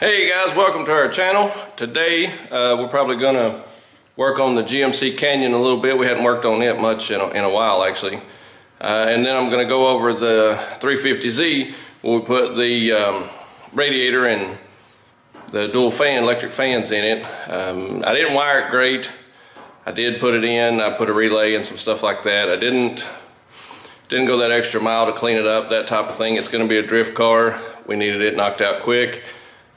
Hey guys, welcome to our channel. Today we're probably gonna work on the GMC Canyon a little bit. We hadn't worked on it much in a while actually. And then I'm gonna go over the 350Z where we put the radiator and the dual fan, electric fans in it. I didn't wire it great. I did put it in, I put a relay and some stuff like that. I didn't go that extra mile to clean it up, that type of thing. It's gonna be a drift car. We needed it knocked out quick.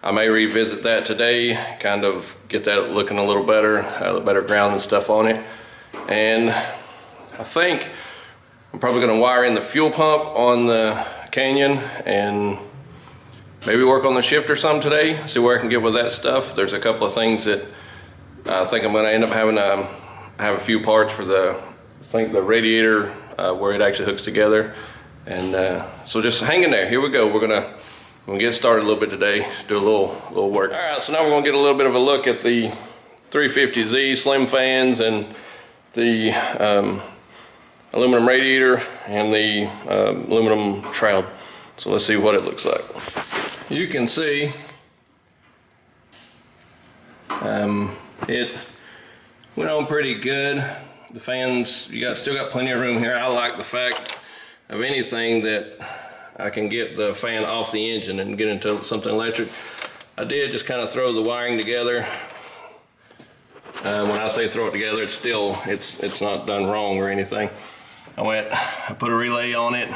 I may revisit that today, kind of get that looking a little better ground and stuff on it. And I think I'm probably gonna wire in the fuel pump on the Canyon and maybe work on the shifter some today, see where I can get with that stuff. There's a couple of things that I think I'm gonna end up having to have a few parts for the radiator where it actually hooks together. And so just hang in there, here we go. We're gonna get started a little bit today, do a little work. All right, so now we're gonna get a little bit of a look at the 350Z slim fans and the aluminum radiator and the aluminum shroud. So let's see what it looks like. You can see it went on pretty good. The fans, still got plenty of room here. I like the fact of anything that I can get the fan off the engine and get into something electric. I did just kind of throw the wiring together. When I say throw it together, it's not done wrong or anything. I put a relay on it,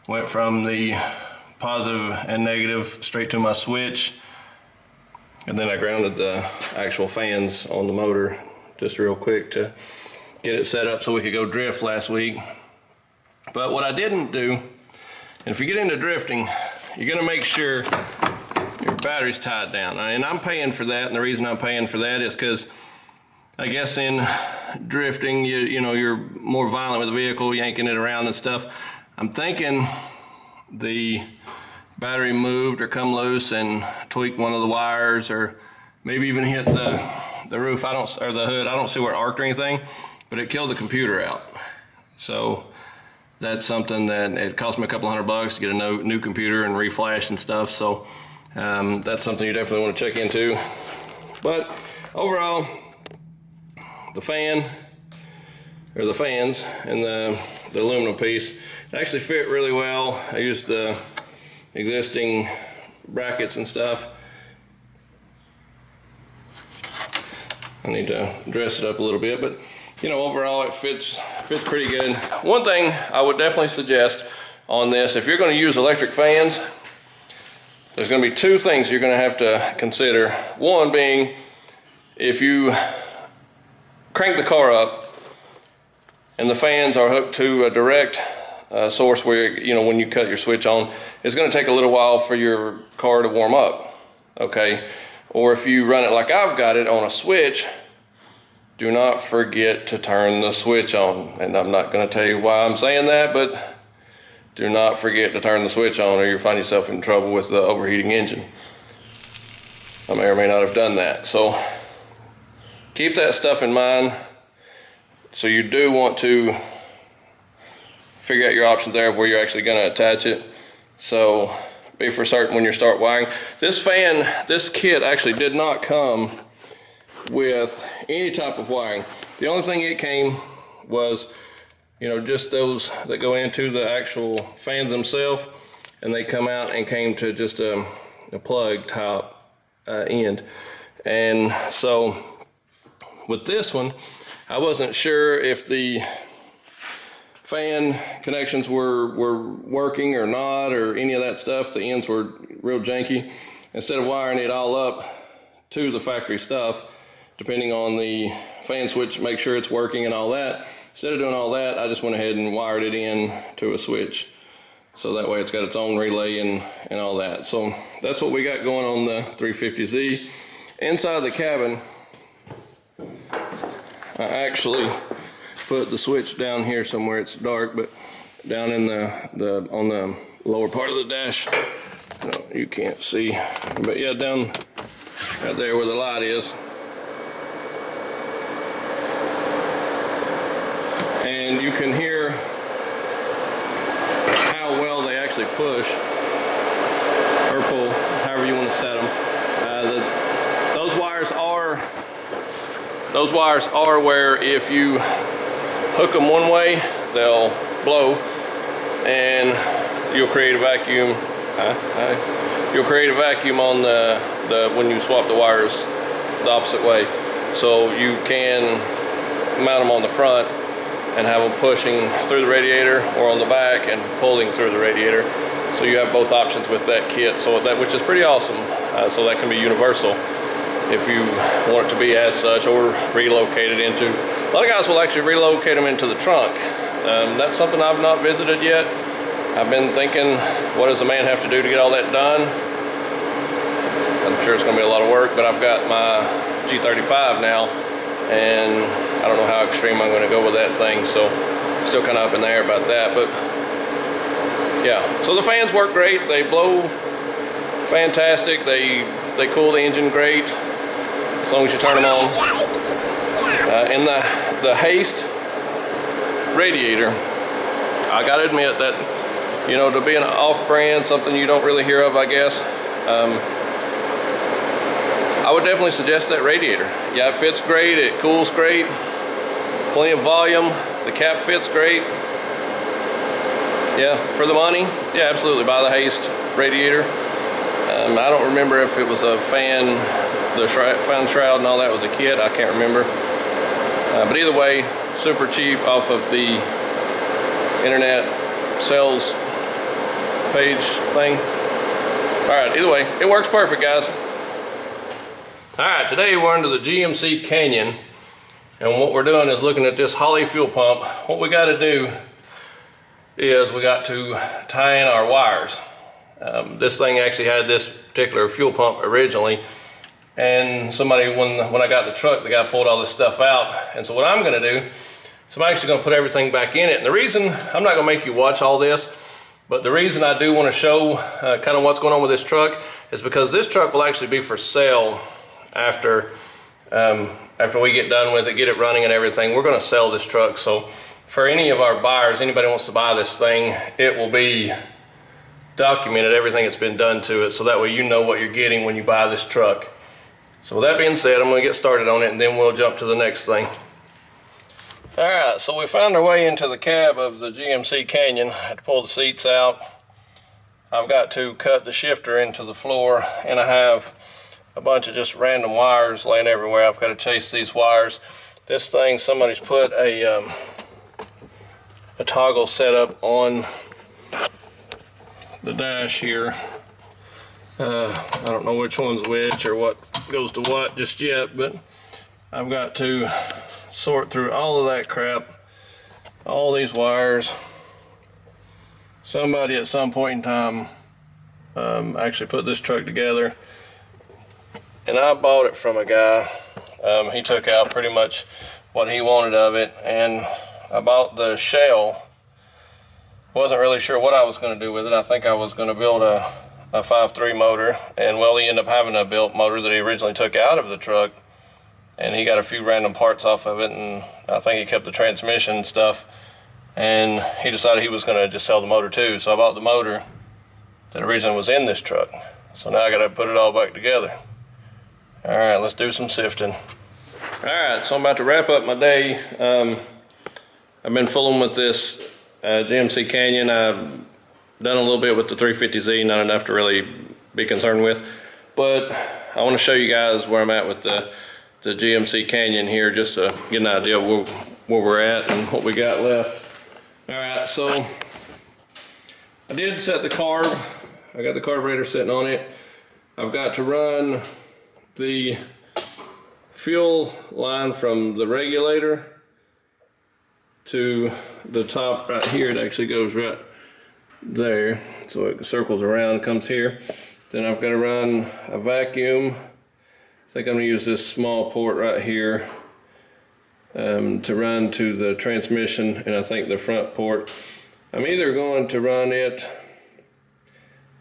went from the positive and negative straight to my switch, and then I grounded the actual fans on the motor just real quick to get it set up so we could go drift last week. But what I didn't do, and if you get into drifting, you're gonna make sure your battery's tied down. And I'm paying for that, and the reason I'm paying for that is because I guess in drifting, you're more violent with the vehicle, yanking it around and stuff. I'm thinking the battery moved or come loose and tweaked one of the wires, or maybe even hit the roof, or the hood. I don't see where it arced or anything, but it killed the computer out. So that's something that it cost me a couple $100 to get a new computer and reflash and stuff. So that's something you definitely want to check into. But overall, the fan, or the fans, and the aluminum piece actually fit really well. I used the existing brackets and stuff. I need to dress it up a little bit, but overall it fits pretty good. One thing I would definitely suggest on this, if you're going to use electric fans, there's going to be two things you're going to have to consider. One being, if you crank the car up and the fans are hooked to a direct source where, when you cut your switch on, it's going to take a little while for your car to warm up, okay? Or if you run it like I've got it on a switch, do not forget to turn the switch on. And I'm not going to tell you why I'm saying that, but do not forget to turn the switch on, or you'll find yourself in trouble with the overheating engine. I may or may not have done that. So keep that stuff in mind. So you do want to figure out your options there of where you're actually going to attach it. So be for certain when you start wiring. This kit actually did not come with any type of wiring. The only thing it came was, just those that go into the actual fans themselves, and they come out and came to just a plug top end. And so with this one, I wasn't sure if the fan connections were working or not, or any of that stuff. The ends were real janky. Instead of wiring it all up to the factory stuff, depending on the fan switch, make sure it's working and all that, instead of doing all that, I just went ahead and wired it in to a switch. So that way it's got its own relay and all that. So that's what we got going on the 350Z. Inside the cabin, I actually put the switch down here somewhere. It's dark, but down in on the lower part of the dash. No, you can't see, but yeah, down right there where the light is. And you can hear how well they actually push or pull, however you want to set them. Those wires are where if you hook them one way, they'll blow, and you'll create a vacuum. You'll create a vacuum on the when you swap the wires the opposite way. So you can mount them on the front and have them pushing through the radiator, or on the back and pulling through the radiator. So you have both options with that kit, so which is pretty awesome. So that can be universal if you want it to be as such, or relocate it into. A lot of guys will actually relocate them into the trunk. That's something I've not visited yet. I've been thinking, what does a man have to do to get all that done? I'm sure it's going to be a lot of work, but I've got my G35 now, and I don't know how extreme I'm going to go with that thing, so still kind of up in the air about that. But yeah, so the fans work great. They blow fantastic. They cool the engine great as long as you turn them on. And the Haste Radiator, I gotta admit that, you know, to be an off-brand, something you don't really hear of, I guess, I would definitely suggest that radiator. Yeah, it fits great, it cools great, plenty of volume, the cap fits great. Yeah, for the money, yeah, absolutely, buy the Haste Radiator. I don't remember if it was a fan, the fan shroud and all that was a kit, I can't remember. But either way, super cheap off of the internet sales page thing. Alright, either way, it works perfect, guys. Alright, today we're under the GMC Canyon, and what we're doing is looking at this Holley fuel pump. What we got to do is we got to tie in our wires. This thing actually had this particular fuel pump originally, and somebody, when I got the truck, the guy pulled all this stuff out. And so what I'm going to do is I'm actually going to put everything back in it. And the reason, I'm not going to make you watch all this, but the reason I do want to show kind of what's going on with this truck is because this truck will actually be for sale after we get done with it, get it running and everything. We're going to sell this truck. So for any of our buyers, anybody wants to buy this thing, it will be documented, everything that's been done to it, so that way you know what you're getting when you buy this truck. So with that being said, I'm going to get started on it, and then we'll jump to the next thing. Alright, so we found our way into the cab of the GMC Canyon. I had to pull the seats out. I've got to cut the shifter into the floor, and I have a bunch of just random wires laying everywhere. I've got to chase these wires. This thing, somebody's put a toggle setup on the dash here. I don't know which one's which or what goes to what just yet, but I've got to sort through all of that crap, all these wires. Somebody at some point in time actually put this truck together, and I bought it from a guy. He took out pretty much what he wanted of it, and I bought the shell. Wasn't really sure what I was going to do with it. I think I was going to build a 5.3 motor, and well, he ended up having a built motor that he originally took out of the truck, and he got a few random parts off of it, and I think he kept the transmission and stuff, and he decided he was going to just sell the motor too. So I bought the motor that originally was in this truck. So now I got to put it all back together. All right, let's do some sifting. All right, so I'm about to wrap up my day. I've been fooling with this GMC Canyon. I've done a little bit with the 350Z, not enough to really be concerned with, but I want to show you guys where I'm at with the GMC Canyon here, just to get an idea of where we're at and what we got left. All right, so I did set the carb. I got the carburetor sitting on it. I've got to run the fuel line from the regulator to the top right here. It actually goes right there, so it circles around, comes here. Then I've got to run a vacuum. I think I'm going to use this small port right here to run to the transmission, and I think the front port. I'm either going to run it,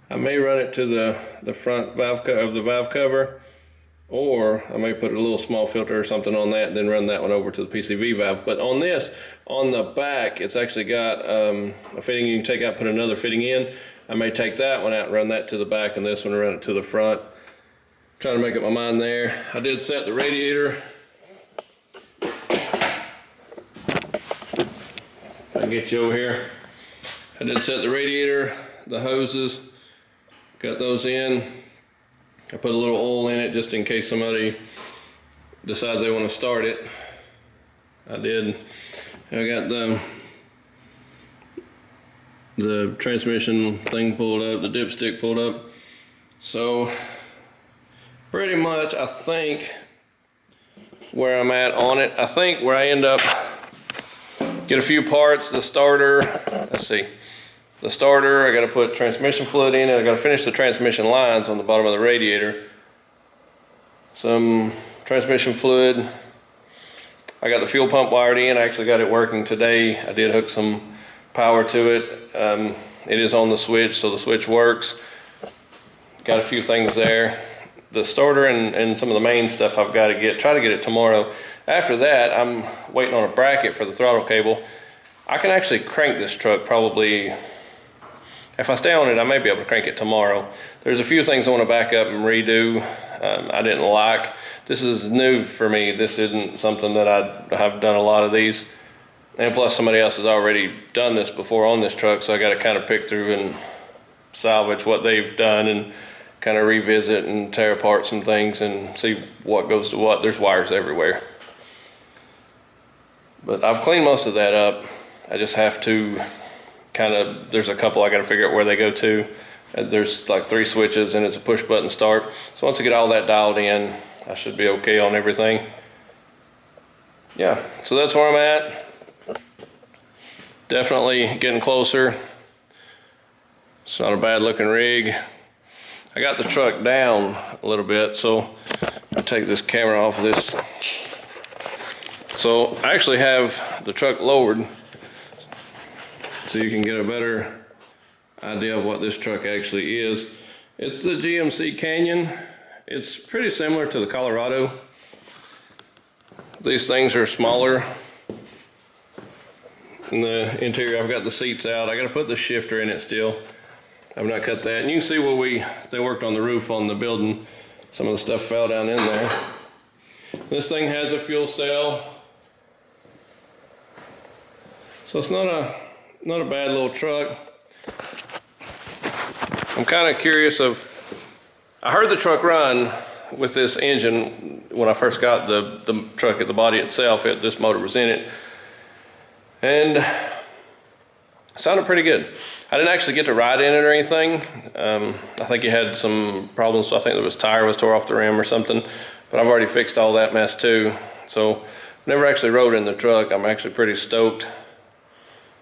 I may run it to the front valve of the valve cover, or I may put a little small filter or something on that and then run that one over to the PCV valve. But on this, on the back, it's actually got a fitting you can take out, put another fitting in. I may take that one out and run that to the back, and this one run it to the front. Trying to make up my mind there. I did set the radiator. If I can get you over here. I did set the radiator, the hoses, got those in. I put a little oil in it just in case somebody decides they want to start it. I did. I got the transmission thing pulled up, the dipstick pulled up. So pretty much I think where I'm at on it, I think where I end up, get a few parts, the starter, let's see. The starter, I got to put transmission fluid in it. I got to finish the transmission lines on the bottom of the radiator. Some transmission fluid. I got the fuel pump wired in. I actually got it working today. I did hook some power to it. It is on the switch, so the switch works. Got a few things there. The starter and some of the main stuff I've got to try to get it tomorrow. After that, I'm waiting on a bracket for the throttle cable. I can actually crank this truck probably. If I stay on it, I may be able to crank it tomorrow. There's a few things I want to back up and redo. I didn't like. This is new for me. This isn't something that I have done a lot of these. And plus somebody else has already done this before on this truck, so I got to kind of pick through and salvage what they've done and kind of revisit and tear apart some things and see what goes to what. There's wires everywhere. But I've cleaned most of that up. I just have to there's a couple I got to figure out where they go to. There's like 3 switches and it's a push button start. So once I get all that dialed in, I should be okay on everything. Yeah, so that's where I'm at. Definitely getting closer. It's not a bad looking rig. I got the truck down a little bit, so I'll take this camera off of this. So I actually have the truck lowered, so you can get a better idea of what this truck actually is. It's the GMC Canyon. It's pretty similar to the Colorado. These things are smaller. In the interior, I've got the seats out. I got to put the shifter in it still. I've not cut that. And you can see where they worked on the roof on the building. Some of the stuff fell down in there. This thing has a fuel cell. So it's not a bad little truck. I'm kind of curious I heard the truck run with this engine when I first got the truck at the body itself. This motor was in it. And it sounded pretty good. I didn't actually get to ride in it or anything. I think it had some problems. I think the tire was tore off the rim or something. But I've already fixed all that mess too. So never actually rode in the truck. I'm actually pretty stoked.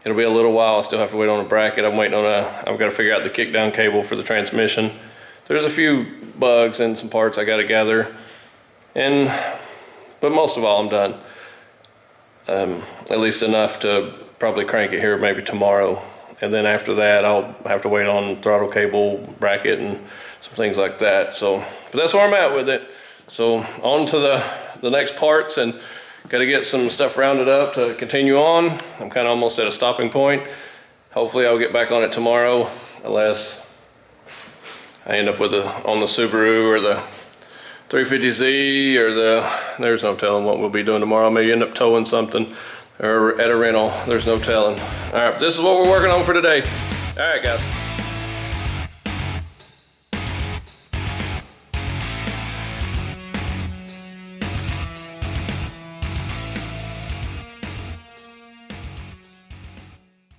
It'll be a little while. I still have to wait on a bracket. I've got to figure out the kick down cable for the transmission. There's a few bugs and some parts I got to gather. But most of all, I'm done. At least enough to probably crank it here maybe tomorrow. And then after that, I'll have to wait on throttle cable, bracket, and some things like that. So, but that's where I'm at with it. So on to the next parts, and got to get some stuff rounded up to continue on. I'm kind of almost at a stopping point. Hopefully I'll get back on it tomorrow, unless I end up with on the Subaru or the 350Z or there's no telling what we'll be doing tomorrow. Maybe end up towing something or at a rental. There's no telling. All right, this is what we're working on for today. All right, guys.